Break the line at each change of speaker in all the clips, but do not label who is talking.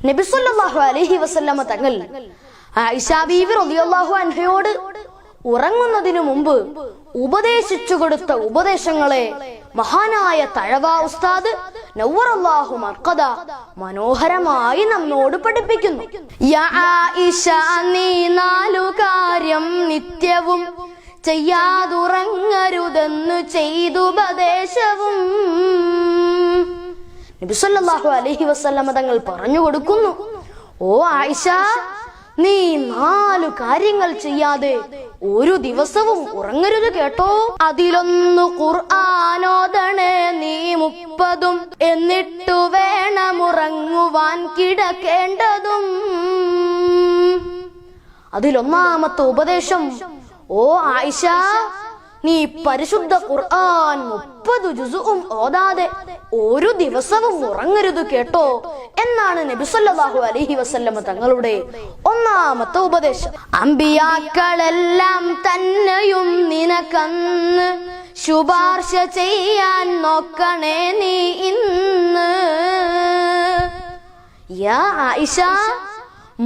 നബി സല്ലല്ലാഹു അലൈഹി വസല്ലമ തങ്ങൾ ആയിഷ ബീവി റളിയല്ലാഹു അൻഹയോട് ഉറങ്ങുന്നതിനു മുമ്പ് ഉപദേശിച്ചു കൊടുത്ത ഉപദേശങ്ങളെ മഹാനായ തഴവ ഉസ്താദ് നവ്വറല്ലാഹു മർഖദ മനോഹരമായി നമ്മോട് പഠിപ്പിക്കുന്നു. യാ ആയിഷ, നീ 4 കാര്യം നിത്യവും ചെയ്യാതുറങ്ങരുതെന്നു ചെയ്തുപദേശവും. നബി സല്ലല്ലാഹു അലൈഹി വസല്ലമ തങ്ങൾ പറഞ്ഞു കൊടുക്കുന്നു, ഓ ആയിഷ, നീ 4 കാര്യങ്ങൾ ചെയ്യാതെ ഒരു ദിവസവും ഉറങ്ങരുത് കേട്ടോ. അതിലൊന്ന് ഖുർആനോദണേ നീ 30 എന്നിട്ടു വേണം ഉറങ്ങുവാൻ കിടക്കേണ്ടതും. അതിലൊന്നാമത്തെ ഉപദേശം, ഓ ആയിഷ, നീ പരിശുദ്ധ ഖുർആൻ 30 ജുസും ഓതാതെ ഒരു ദിവസവും ഉറങ്ങരുത് കേട്ടോ എന്നാണ് നബി സല്ലല്ലാഹു അലൈഹി വസല്ലമ തങ്ങളുടെ ഒന്നാമത്തെ ഉപദേശം. അമ്പിയാക്കളെല്ലാം തന്നെയും നിനക്കന്ന് ശുപാർശ ചെയ്യാൻ നോക്കണേ നീ ഇന്ന്. യാ ആയിഷ,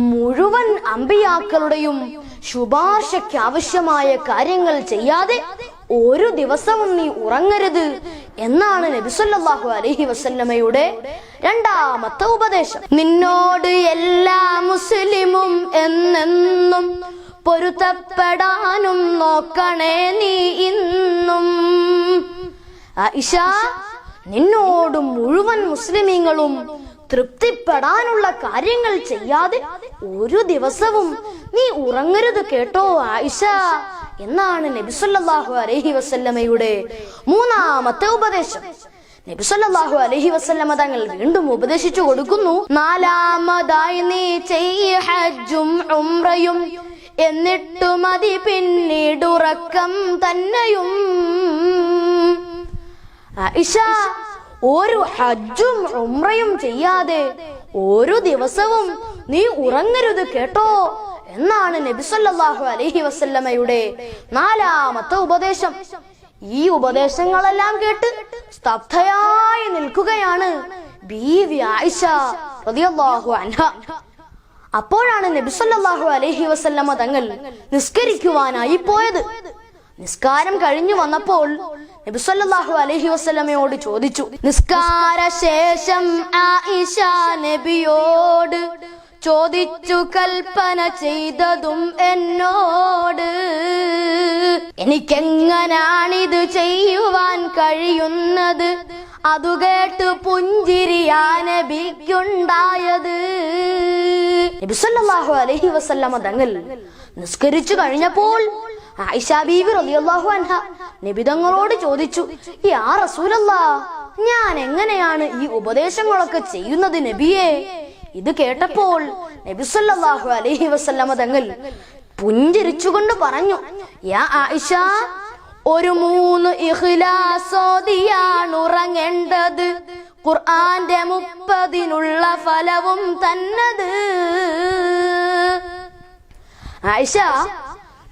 മുഴുവൻ അമ്പിയാക്കളുടെയും ശുപാർശയ്ക്ക് ആവശ്യമായ കാര്യങ്ങൾ ചെയ്യാതെ ഒരു ദിവസവും നീ ഉറങ്ങരുത് എന്നാണ് നബി സല്ലല്ലാഹു അലൈഹി വസല്ലമയുടെ രണ്ടാമത്തെ ഉപദേശം. നിന്നോട് എല്ലാ മുസ്ലിമും എന്നെന്നും പൊരുത്തപ്പെടാനും നോക്കണേ നീ ഇന്നും. ആയിഷ, നിന്നോട് മുഴുവൻ മുസ്ലിമീങ്ങളും തൃപ്തിപ്പെടാനുള്ള കാര്യങ്ങൾ ചെയ്യാതെ ഒരു ദിവസവും നീ ഉറങ്ങരുത് കേട്ടോ ആയിഷ എന്നാണ് നബി സല്ലല്ലാഹു അലൈഹി വസല്ലമയുടെ മൂന്നാമത്തെ ഉപദേശം. നബി സല്ലല്ലാഹു അലൈഹി വസല്ലമ തങ്ങൾ വീണ്ടും ഉപദേശിച്ചു കൊടുക്കുന്നു, 4-മതായി നീ ചെയ്യ് ഹജ്ജും ഉംറയും, എന്നിട്ടു മതി പിന്നീട് ഉറക്കം തന്നെയും. ആയിഷ, ഒരു ഹജ്ജും ഉംറയും ചെയ്യാതെ ഒരു ദിവസവും നീ ഉറങ്ങരുത് കേട്ടോ എന്നാണ് നബി സല്ലല്ലാഹു അലൈഹി വസല്ലമയുടെ 4-മത്തെ ഉപദേശം. ഈ ഉപദേശങ്ങളെല്ലാം കേട്ട് സ്തബ്ധയായി നിൽക്കുകയാണ് ബീവി ആയിഷ റളിയല്ലാഹു അൻഹ. അപ്പോഴാണ് നബി സല്ലല്ലാഹു അലൈഹി വസല്ലമ തങ്ങൾ നിസ്കരിക്കുവാനായി പോയത്. നിസ്കാരം കഴിഞ്ഞു വന്നപ്പോൾ നബി സല്ലല്ലാഹു അലൈഹി വസല്ലമയോട് ചോദിച്ചു. നിസ്കാര ശേഷം ആയിഷ നബിയോട് ചോദിച്ചു, കൽപ്പന ചെയ്തതും എന്നോട്, എനിക്കെങ്ങനാണിത് ചെയ്യുവാൻ കഴിയുന്നത്? അതു കേട്ട് പുഞ്ചിരിയാ നബിക്കുണ്ടായത്. നബി സല്ലല്ലാഹു അലൈഹി വസല്ലമ തങ്ങൾ നിസ്കരിച്ചു കഴിഞ്ഞപ്പോൾ ആയിഷ ബീവി റളിയല്ലാഹു അൻഹ നബി തങ്ങളോട് ചോദിച്ചു, യാ റസൂലല്ലാഹ്, ഞാൻ എങ്ങനെയാണ് ഈ ഉപദേശങ്ങളൊക്കെ ചെയ്യുന്നത് നബിയെ? ഇത് കേട്ടപ്പോൾ നബി സല്ലല്ലാഹു അലൈഹി വസല്ലമ തങ്ങൾ പുഞ്ചിരിച്ചുകൊണ്ട് പറഞ്ഞു, യാ ആയിഷ, ഒരു 3 ഇഖ്ലാസ് ഓതിയാണ് ഉറങ്ങേണ്ടത്. ഖുർആന്റെ 30-നുള്ള ഫലവും തന്നത്. ആയിഷ,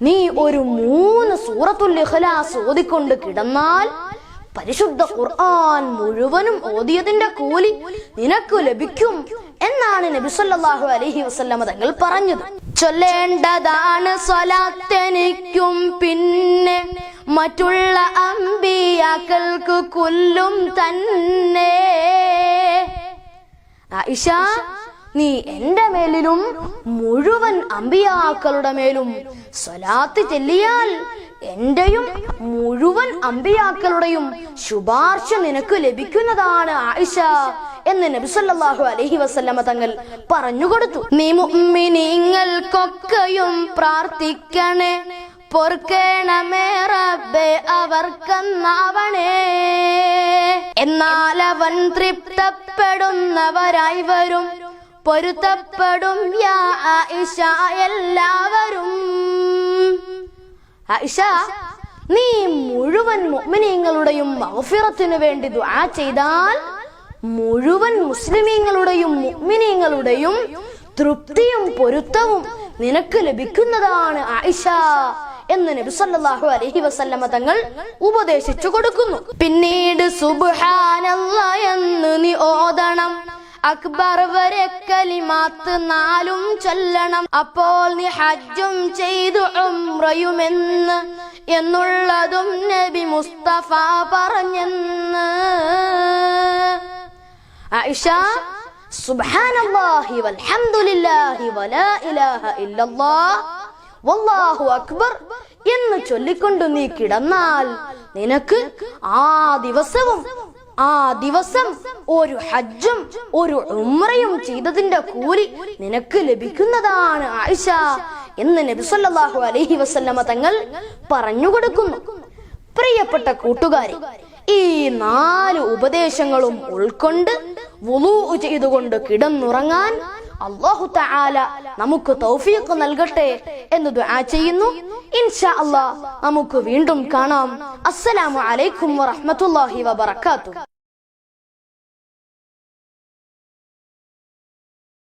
നീ ഒരു 3 സൂറത്തുൽ ഇഖ്ലാസ് ഓതിക്കൊണ്ട് കിടന്നാൽ പരിശുദ്ധ ഖുർആൻ മുഴുവനും ഓതിയതിന്റെ കൂലി നിനക്ക് ലഭിക്കും എന്നാണ് നബി സല്ലല്ലാഹു അലൈഹി വസല്ലമ തങ്ങൾ പറഞ്ഞത്. ചൊല്ലേണ്ടതാണ് സ്വലാത്ത് എനിക്കും പിന്നെ മറ്റുള്ള അമ്പിയാക്കൾക്ക് കുല്ലും തന്നെ. ആയിഷ, നീ എന്റെ മേലിലും മുഴുവൻ അമ്പിയാക്കളുടെ മേലും സ്വലാത്ത് ചൊല്ലിയാൽ എന്റെയും മുഴുവൻ അമ്പിയാക്കളുടെയും ശുപാർശ നിനക്ക് ലഭിക്കുന്നതാണ് ആയിഷ എന്ന് നബി സല്ലല്ലാഹു അലൈഹി വസല്ലമ തങ്ങൾ പറഞ്ഞു കൊടുത്തു. നീ മുഅ്മിനീങ്ങൾക്കൊക്കെയും പ്രാർത്ഥിക്കണേ, പൊറുക്കണമേ റബ്ബേ അവർക്കെന്നാവണേ, എന്നാൽ അവൻ തൃപ്തപ്പെടുന്നവരായി വരും, പൊരുത്തപ്പെടും യാ ആയിഷ എല്ലാവരും. ആയിഷ, നീ മുഴുവൻ മുഅ്മിനീങ്ങളുടെയും മഗ്ഫിറത്തിനു വേണ്ടി ദുആ ചെയ്താൽ മുഴുവൻ മുസ്ലിമീങ്ങളുടെയും മുഅ്മിനീങ്ങളുടെയും തൃപ്തിയും പൊരുത്തവും നിനക്ക് ലഭിക്കുന്നതാണ് ആയിഷ എന്ന് നബി സല്ലല്ലാഹു അലൈഹി വസല്ലമ തങ്ങൾ ഉപദേശിച്ചു കൊടുക്കുന്നു. പിന്നീട് സുബ്ഹാനല്ലാഹ് എന്ന് നീ ഓതണം, അക്ബർ വരെ കലിമാത്ത് 4 ചൊല്ലണം. അപ്പോൾ നീ ഹജ്ജും ചെയ്തു ഉംറയുമെന്ന് എന്നുള്ളതും നബി മുസ്തഫ പറഞ്ഞെന്ന്. ആയിഷ സുബ്ഹാനല്ലാഹി വൽഹംദുലില്ലാഹി വലാ ഇലാഹ ഇല്ലല്ലാഹ് വല്ലാഹു അക്ബർ എന്ന് ചൊല്ലിക്കൊണ്ട് നീ കിടന്നാൽ നിനക്ക് ആ ദിവസം ഒരു ഹജ്ജും ഒരു ഉംറയും ചെയ്തതിന്റെ കൂലി നിനക്ക് ലഭിക്കുന്നതാണ് ആയിഷ എന്ന് നബി സല്ലല്ലാഹു അലൈഹി വസല്ലമ തങ്ങൾ പറഞ്ഞു കൊടുക്കുന്നു. പ്രിയപ്പെട്ട കൂട്ടുകാരെ, ഈ 4 ഉപദേശങ്ങളും ഉൾക്കൊണ്ട് വുളൂ ചെയ്തുകൊണ്ട് കിടന്നുറങ്ങാൻ അല്ലാഹു തആല നമുക്ക് തൗഫീഖ് നൽകട്ടെ എന്ന് ദുആ ചെയ്യുന്നു. ഇൻഷാ അല്ലാഹ് നമുക്ക് വീണ്ടും കാണാം. അസ്സലാമു അലൈക്കും വറഹ്മത്തുള്ളാഹി വബറകാതുഹു.